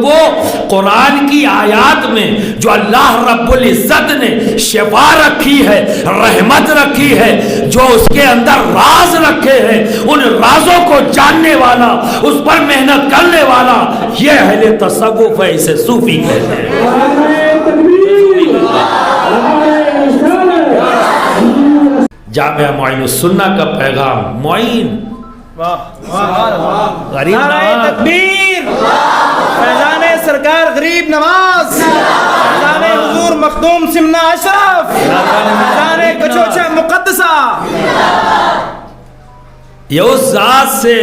وہ قرآن کی آیات میں جو اللہ رب العزت نے شفا رکھی ہے، رحمت رکھی ہے، جو اس کے اندر راز رکھے ہیں، ان رازوں کو جاننے والا، اس پر محنت کرنے والا، یہ اہل تصوف ہے، اسے صوفی کہتے ہیں۔ جامعہ معین السنہ کا پیغام، معین غریب نواز، تکبیر، فیضان سرکار غریب نواز، فیضان حضور مخدوم سمنا اشرف، فیضان کچوچا مقدسہ، یہ اس ذات سے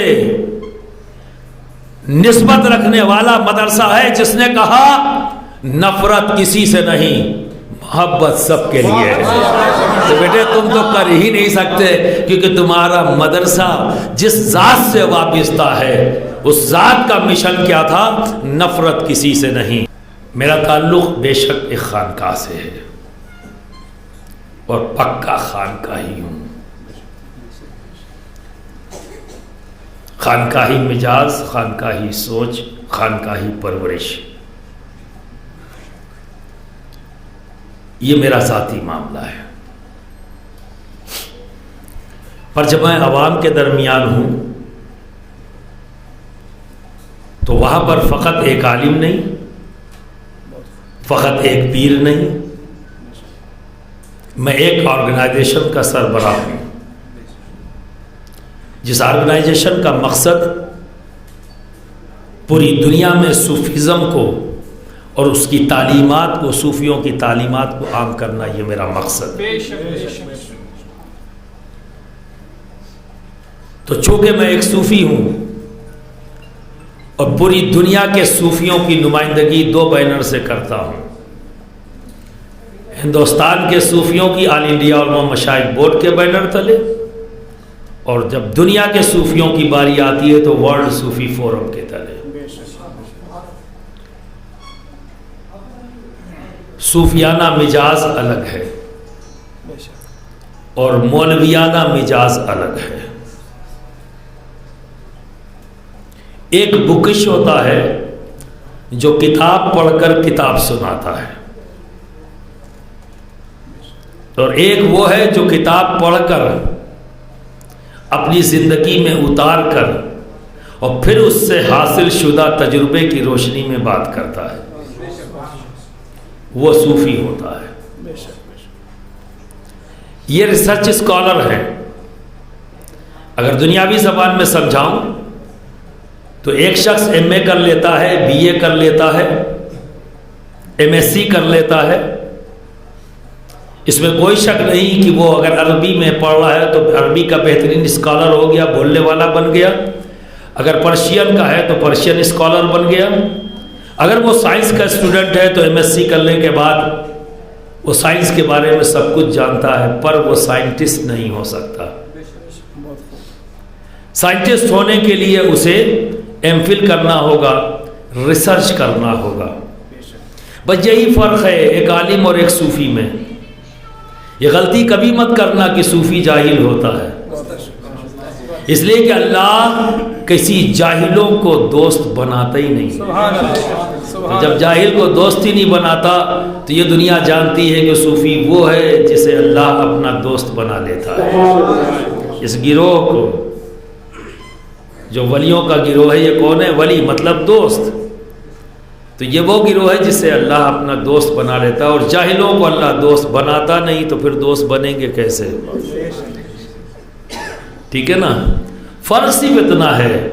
نسبت رکھنے والا مدرسہ ہے جس نے کہا نفرت کسی سے نہیں، محبت سب کے لیے ہے۔ تو بیٹے تم تو کر ہی نہیں سکتے، کیونکہ تمہارا مدرسہ جس ذات سے وابستہ ہے، اس ذات کا مشن کیا تھا؟ نفرت کسی سے نہیں۔ میرا تعلق بے شک ایک خانقاہ سے ہے، اور پکا خانقاہی ہوں، خانقاہی مزاج، خانقاہی سوچ، خانقاہی پرورش، یہ میرا ذاتی معاملہ ہے۔ پر جب میں عوام کے درمیان ہوں تو وہاں پر فقط ایک عالم نہیں، فقط ایک پیر نہیں، میں ایک آرگنائزیشن کا سربراہ ہوں، جس آرگنائزیشن کا مقصد پوری دنیا میں صوفیزم کو اور اس کی تعلیمات کو، صوفیوں کی تعلیمات کو عام کرنا، یہ میرا مقصد ہے۔ تو چونکہ میں ایک صوفی ہوں اور پوری دنیا کے صوفیوں کی نمائندگی دو بینر سے کرتا ہوں، ہندوستان کے صوفیوں کی آل انڈیا علماء مشائخ بورڈ کے بینر تلے، اور جب دنیا کے صوفیوں کی باری آتی ہے تو ورلڈ صوفی فورم کے تلے۔ صوفیانہ مزاج الگ ہے اور مولویانہ مزاج الگ ہے۔ ایک بکش ہوتا ہے جو کتاب پڑھ کر کتاب سناتا ہے، اور ایک وہ ہے جو کتاب پڑھ کر اپنی زندگی میں اتار کر اور پھر اس سے حاصل شدہ تجربے کی روشنی میں بات کرتا ہے، وہ صوفی ہوتا ہے۔ یہ ریسرچ اسکالر ہے۔ اگر دنیاوی زبان میں سمجھاؤں تو ایک شخص ایم اے کر لیتا ہے، بی اے کر لیتا ہے، ایم ایس سی کر لیتا ہے، اس میں کوئی شک نہیں کہ وہ اگر عربی میں پڑھ رہا ہے تو عربی کا بہترین اسکالر ہو گیا، بولنے والا بن گیا، اگر پرشین کا ہے تو پرشین اسکالر بن گیا، اگر وہ سائنس کا اسٹوڈنٹ ہے تو ایم ایس سی کرنے کے بعد وہ سائنس کے بارے میں سب کچھ جانتا ہے، پر وہ سائنٹسٹ نہیں ہو سکتا۔ سائنٹسٹ ہونے کے لیے اسے ایم فل کرنا ہوگا، ریسرچ کرنا ہوگا۔ بس یہی فرق ہے ایک عالم اور ایک صوفی میں۔ یہ غلطی کبھی مت کرنا کہ صوفی جاہل ہوتا ہے، اس لیے کہ اللہ کسی جاہلوں کو دوست بناتا ہی نہیں۔ جب جاہل کو دوست ہی نہیں بناتا تو یہ دنیا جانتی ہے کہ صوفی وہ ہے جسے اللہ اپنا دوست بنا لیتا ہے۔ اس گروہ کو، جو ولیوں کا گروہ ہے، یہ کون ہے؟ ولی مطلب دوست۔ تو یہ وہ گروہ ہے جسے اللہ اپنا دوست بنا لیتا ہے، اور جاہلوں کو اللہ دوست بناتا نہیں، تو پھر دوست بنیں گے کیسے؟ ٹھیک ہے نا؟ فرق صرف اتنا ہے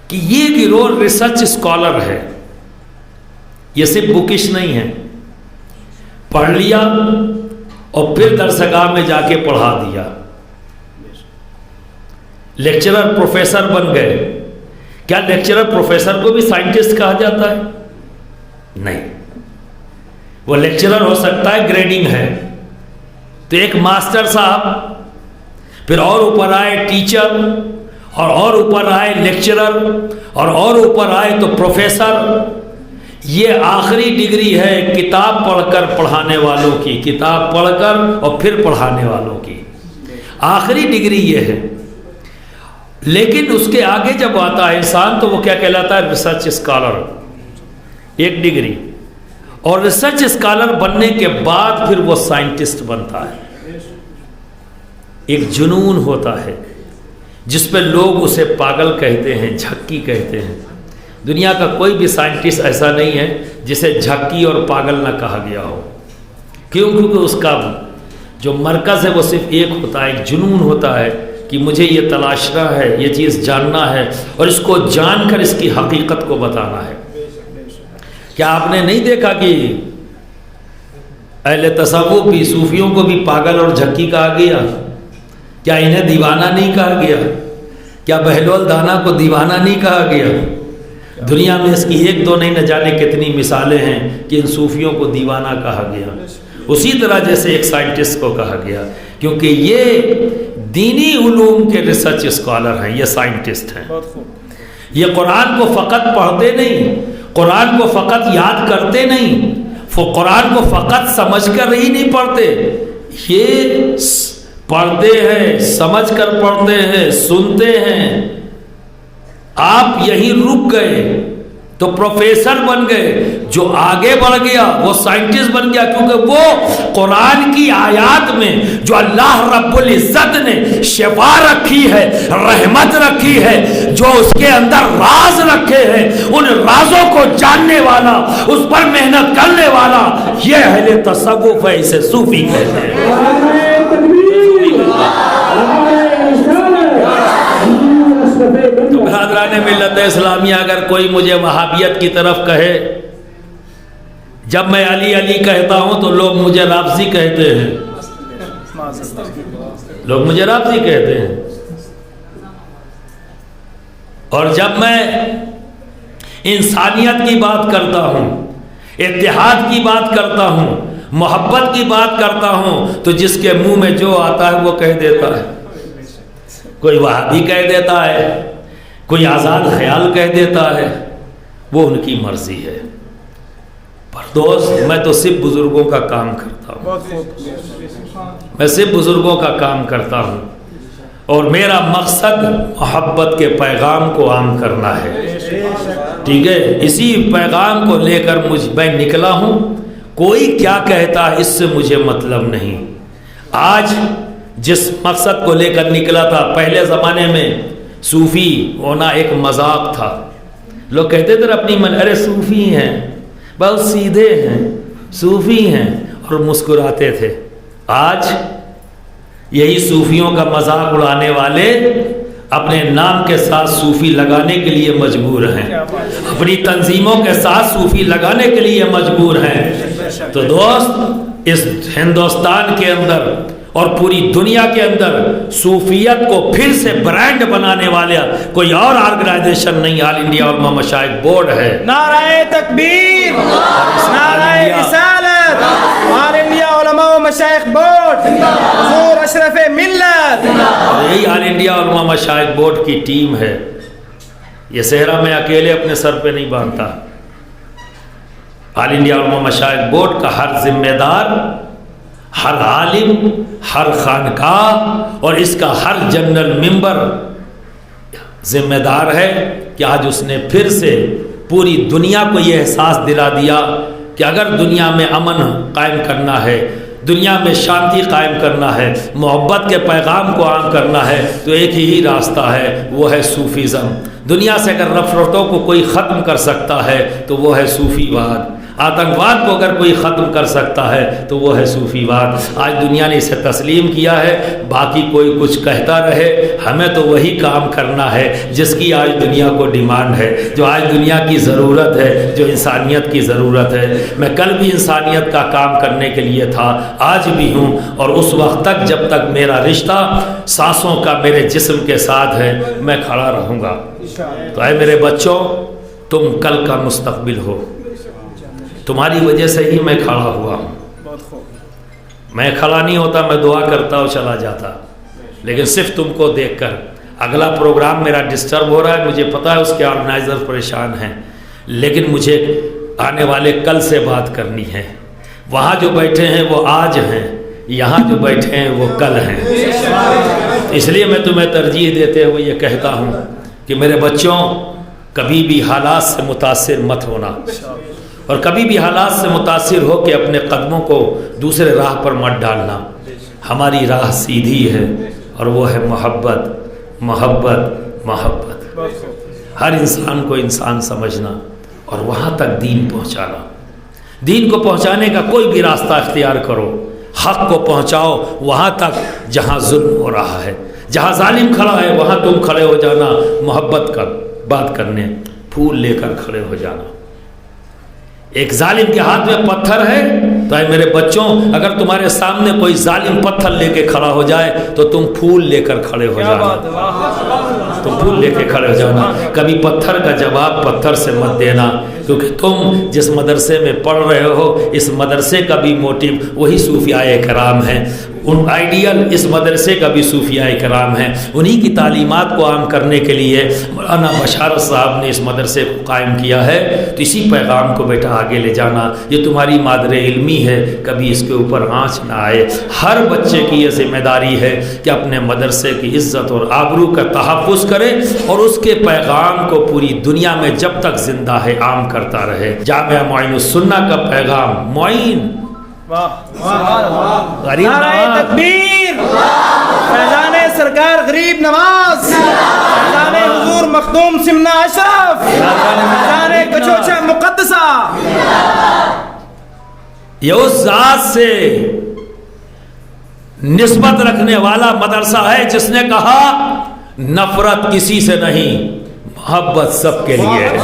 کہ یہ گروہ ریسرچ اسکالر ہے، یہ صرف بکش نہیں ہے، پڑھ لیا اور پھر درسگاہ میں جا کے پڑھا دیا، لیکچرر پروفیسر بن گئے۔ کیا لیکچرر پروفیسر کو بھی سائنٹسٹ کہا جاتا ہے؟ نہیں، وہ لیکچرر ہو سکتا ہے، گریڈنگ ہے۔ تو ایک ماسٹر صاحب، پھر اور اوپر آئے ٹیچر، اور اوپر آئے لیکچرر، اور اوپر آئے تو پروفیسر۔ یہ آخری ڈگری ہے کتاب پڑھ کر پڑھانے والوں کی، کتاب پڑھ کر اور پھر پڑھانے والوں کی، آخری ڈگری یہ ہے۔ لیکن اس کے آگے جب آتا ہے انسان تو وہ کیا کہلاتا ہے؟ Research scholar. 1 ڈگری، اور ریسرچ اسکالر بننے کے بعد پھر وہ سائنٹسٹ بنتا ہے۔ ایک جنون ہوتا ہے جس پہ لوگ اسے پاگل کہتے ہیں، جھکی کہتے ہیں۔ دنیا کا کوئی بھی سائنٹسٹ ایسا نہیں ہے جسے جھکی اور پاگل نہ کہا گیا ہو۔ کیوں؟ کیونکہ اس کا جو مرکز ہے وہ صرف ایک ہوتا ہے، ایک جنون ہوتا ہے کہ مجھے یہ تلاشنا ہے، یہ چیز جاننا ہے، اور اس کو جان کر اس کی حقیقت کو بتانا ہے۔ کیا آپ نے نہیں دیکھا کہ اہل تصوف بھی، صوفیوں کو بھی پاگل اور جھکی کہا گیا؟ کیا انہیں دیوانہ نہیں کہا گیا؟ کیا بہلول دانا کو دیوانہ نہیں کہا گیا؟ دنیا میں اس کی 1-2 نہیں، نہ جانے کتنی مثالیں ہیں کہ ان صوفیوں کو دیوانہ کہا گیا، اسی طرح جیسے ایک سائنٹسٹ کو کہا گیا، کیونکہ یہ دینی علوم کے ریسرچ اسکالر ہیں، یہ سائنٹسٹ ہیں۔ یہ قرآن کو فقط پڑھتے نہیں، قرآن کو فقط یاد کرتے نہیں، قرآن کو فقط سمجھ کر ہی نہیں پڑھتے، یہ پڑھتے ہیں، سمجھ کر پڑھتے ہیں، سنتے ہیں۔ آپ یہیں رک گئے تو پروفیسر بن گئے، جو آگے بڑھ گیا وہ سائنٹسٹ بن گیا، کیونکہ وہ قرآن کی آیات میں جو اللہ رب العزت نے شفا رکھی ہے، رحمت رکھی ہے، جو اس کے اندر راز رکھے ہیں، ان رازوں کو جاننے والا، اس پر محنت کرنے والا، یہ اہل تصوف ہے، اسے صوفی کہتے ہیں۔ تو برادران ملت اسلامیہ، اگر کوئی مجھے وہابیت کی طرف کہے، جب میں علی علی کہتا ہوں تو لوگ مجھے رافضی کہتے ہیں، لوگ مجھے رافضی کہتے ہیں، اور جب میں انسانیت کی بات کرتا ہوں، اتحاد کی بات کرتا ہوں، محبت کی بات کرتا ہوں، تو جس کے منہ میں جو آتا ہے وہ کہہ دیتا ہے۔ کوئی وہابی کہہ دیتا ہے، کوئی آزاد خیال کہہ دیتا ہے، وہ ان کی مرضی ہے۔ پر دوست، میں تو صرف بزرگوں کا کام کرتا ہوں، میں صرف بزرگوں کا کام کرتا ہوں، اور میرا مقصد محبت کے پیغام کو عام کرنا ہے، ٹھیک ہے؟ اسی پیغام کو لے کر میں نکلا ہوں۔ کوئی کیا کہتا ہے اس سے مجھے مطلب نہیں۔ آج جس مقصد کو لے کر نکلا تھا، پہلے زمانے میں صوفی ہونا ایک مذاق تھا، لوگ کہتے تھے اپنی من، ارے صوفی ہیں، بہت سیدھے ہیں، صوفی ہیں، اور مسکراتے تھے۔ آج یہی صوفیوں کا مذاق اڑانے والے اپنے نام کے ساتھ صوفی لگانے کے لیے مجبور ہیں، اپنی تنظیموں کے ساتھ صوفی لگانے کے لیے مجبور ہیں۔ تو دوست، اس ہندوستان کے اندر اور پوری دنیا کے اندر صوفیت کو پھر سے برانڈ بنانے والا کوئی اور آرگنائزیشن نہیں، آل انڈیا علماء مشائخ بورڈ ہے۔ نعرہ تکبیر، نعرہ رسالت، آل انڈیا علماء مشائخ بورڈ، حضور اشرف ملت، اور یہی آل انڈیا علماء مشائخ بورڈ کی ٹیم ہے۔ یہ صحرا میں اکیلے اپنے سر پہ نہیں باندھتا، آل انڈیا علماء مشائخ بورڈ کا ہر ذمہ دار، ہر عالم، ہر خانقاہ اور اس کا ہر جنرل ممبر ذمہ دار ہے کہ آج اس نے پھر سے پوری دنیا کو یہ احساس دلا دیا کہ اگر دنیا میں امن قائم کرنا ہے، دنیا میں شانتی قائم کرنا ہے، محبت کے پیغام کو عام کرنا ہے، تو ایک ہی راستہ ہے، وہ ہے صوفیزم۔ دنیا سے اگر نفرتوں کو کوئی ختم کر سکتا ہے تو وہ ہے صوفی واد۔ آتنکواد کو اگر کوئی ختم کر سکتا ہے تو وہ ہے صوفی واد۔ آج دنیا نے اسے تسلیم کیا ہے، باقی کوئی کچھ کہتا رہے، ہمیں تو وہی کام کرنا ہے جس کی آج دنیا کو ڈیمانڈ ہے، جو آج دنیا کی ضرورت ہے، جو انسانیت کی ضرورت ہے۔ میں کل بھی انسانیت کا کام کرنے کے لیے تھا، آج بھی ہوں، اور اس وقت تک جب تک میرا رشتہ سانسوں کا میرے جسم کے ساتھ ہے، میں کھڑا رہوں گا۔ تو اے میرے بچوں، تم کل کا مستقبل ہو، تمہاری وجہ سے ہی میں کھڑا ہوا ہوں۔ میں کھڑا نہیں ہوتا، میں دعا کرتا اور چلا جاتا، لیکن صرف تم کو دیکھ کر۔ اگلا پروگرام میرا ڈسٹرب ہو رہا ہے، مجھے پتا ہے اس کے آرگنائزر پریشان ہیں، لیکن مجھے آنے والے کل سے بات کرنی ہے۔ وہاں جو بیٹھے ہیں وہ آج ہیں، یہاں جو بیٹھے ہیں وہ کل ہیں۔ اس لیے میں تمہیں ترجیح دیتے ہوئے یہ کہتا ہوں کہ میرے بچوں، کبھی بھی حالات سے متاثر مت ہونا، اور کبھی بھی حالات سے متاثر ہو کے اپنے قدموں کو دوسرے راہ پر مت ڈالنا. ہماری راہ سیدھی ہے اور وہ ہے محبت محبت محبت. ہر انسان کو انسان سمجھنا اور وہاں تک دین پہنچانا. دین کو پہنچانے کا کوئی بھی راستہ اختیار کرو، حق کو پہنچاؤ وہاں تک جہاں ظلم ہو رہا ہے. جہاں ظالم کھڑا ہے وہاں تم کھڑے ہو جانا، محبت کا بات کرنے، پھول لے کر کھڑے ہو جانا. ایک ظالم کے ہاتھ میں پتھر ہے تو اے میرے بچوں، اگر تمہارے سامنے کوئی ظالم پتھر لے کے کھڑا ہو جائے تو تم پھول لے کر کھڑے ہو جانا. تم پھول لے کے کھڑے ہو جانا. کبھی پتھر کا جواب پتھر سے مت دینا، کیونکہ تم جس مدرسے میں پڑھ رہے ہو اس مدرسے کا بھی موٹیو وہی صوفیاء کرام ہیں. ان آئیڈیل اس مدرسے کا بھی صوفیاء کرام ہیں. انہی کی تعلیمات کو عام کرنے کے لیے مولانا بشارت صاحب نے اس مدرسے کو قائم کیا ہے. تو اسی پیغام کو بیٹا آگے لے جانا. یہ تمہاری مادر علمی ہے، کبھی اس کے اوپر آنچ نہ آئے. ہر بچے کی یہ ذمہ داری ہے کہ اپنے مدرسے کی عزت اور آبرو کا تحفظ کرے اور اس کے پیغام کو پوری دنیا میں جب تک زندہ ہے عام کرتا رہے. جامعہ معین السنہ کا پیغام معین غریب نعرہ تکبیر، فیضان سرکار غریب نواز، فیضان حضور مخدوم سمنا اشرف، فیضان کچوچا مقدسہ. یہ اس ذات سے نسبت رکھنے والا مدرسہ ہے جس نے کہا نفرت کسی سے نہیں، محبت سب کے لیے ہے.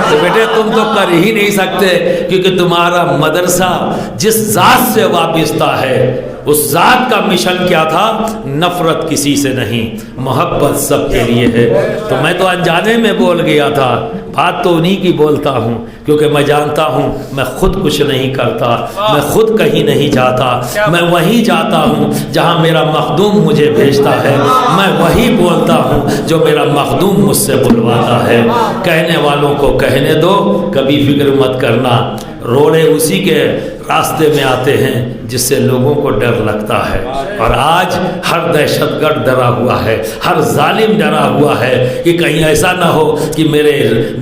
تو بیٹے تم تو کر ہی نہیں سکتے، کیونکہ تمہارا مدرسہ جس ذات سے وابستہ ہے اس ذات کا مشن کیا تھا؟ نفرت کسی سے نہیں، محبت سب کے لیے ہے. تو میں تو انجانے میں بول گیا تھا، بات تو انہی کی بولتا ہوں، کیونکہ میں جانتا ہوں میں خود کچھ نہیں کرتا، میں خود کہیں نہیں جاتا، میں وہیں جاتا ہوں جہاں میرا مخدوم مجھے بھیجتا ہے. میں وہی بولتا ہوں جو میرا مخدوم مجھ سے بلواتا ہے. کہنے والوں کو کہنے دو، کبھی فکر مت کرنا. روڑے اسی کے راستے میں آتے ہیں جس سے لوگوں کو ڈر لگتا ہے. اور آج ہر دہشت گرد ڈرا ہوا ہے، ہر ظالم ڈرا ہوا ہے کہ کہیں ایسا نہ ہو کہ میرے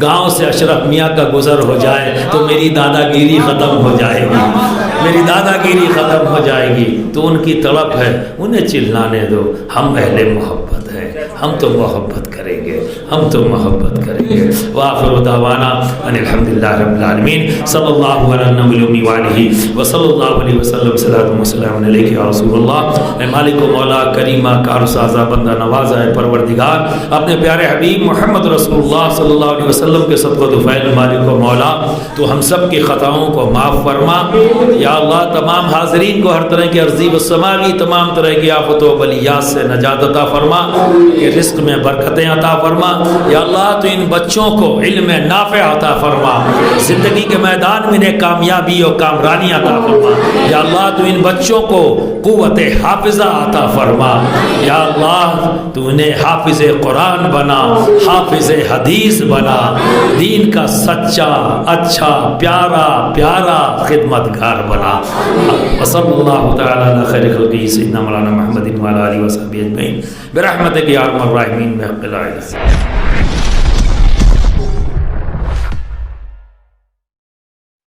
گاؤں سے اشرف میاں کا گزر ہو جائے تو میری دادا گیری ختم ہو جائے گی، میری دادا گیری ختم ہو جائے گی. تو ان کی طلب ہے، انہیں چلانے دو. ہم اہل محبت ہیں، ہم تو محبت کریں گے، ہم تو محبت کریں گے. وآخر دعوانا ان الحمدللہ رب العالمین. صلی اللہ علی النبی الامی وآلہ وصلی اللہ علیہ وسلم. صلاۃ و سلام علیک یا رسول اللہ. اے مالک و مولا کریمہ کارسازہ بندہ نوازہ اے پروردگار، اپنے پیارے حبیب محمد رسول اللہ صلی اللہ علیہ وسلم کے صدقہ طفیل مالک و مولا تو ہم سب کی خطاؤں کو معاف فرما. یا اللہ تمام حاضرین کو ہر طرح کی عرضی و سماوی تمام طرح کی آفت و بلیات سے نجات عطا فرما، کہ رزق میں برکتیں عطا فرما. یا اللہ تو ان بچوں کو علم نافع عطا فرما، زندگی کے میدان میں انہیں کامیابی اور کامرانی عطا فرما. یا اللہ تو ان بچوں کو قوت حافظہ عطا فرما. یا اللہ تو انہیں حافظ قرآن بنا، حافظ حدیث بنا، دین کا سچا اچھا پیارا پیارا خدمتگار بنا. وصلی اللہ تعالی علی خیر خلقہ سیدنا مولانا محمد وعلی آلہ وصحبہ اجمعین برحمتک یا ارحم الراحمین بحق لا الہ الا انت.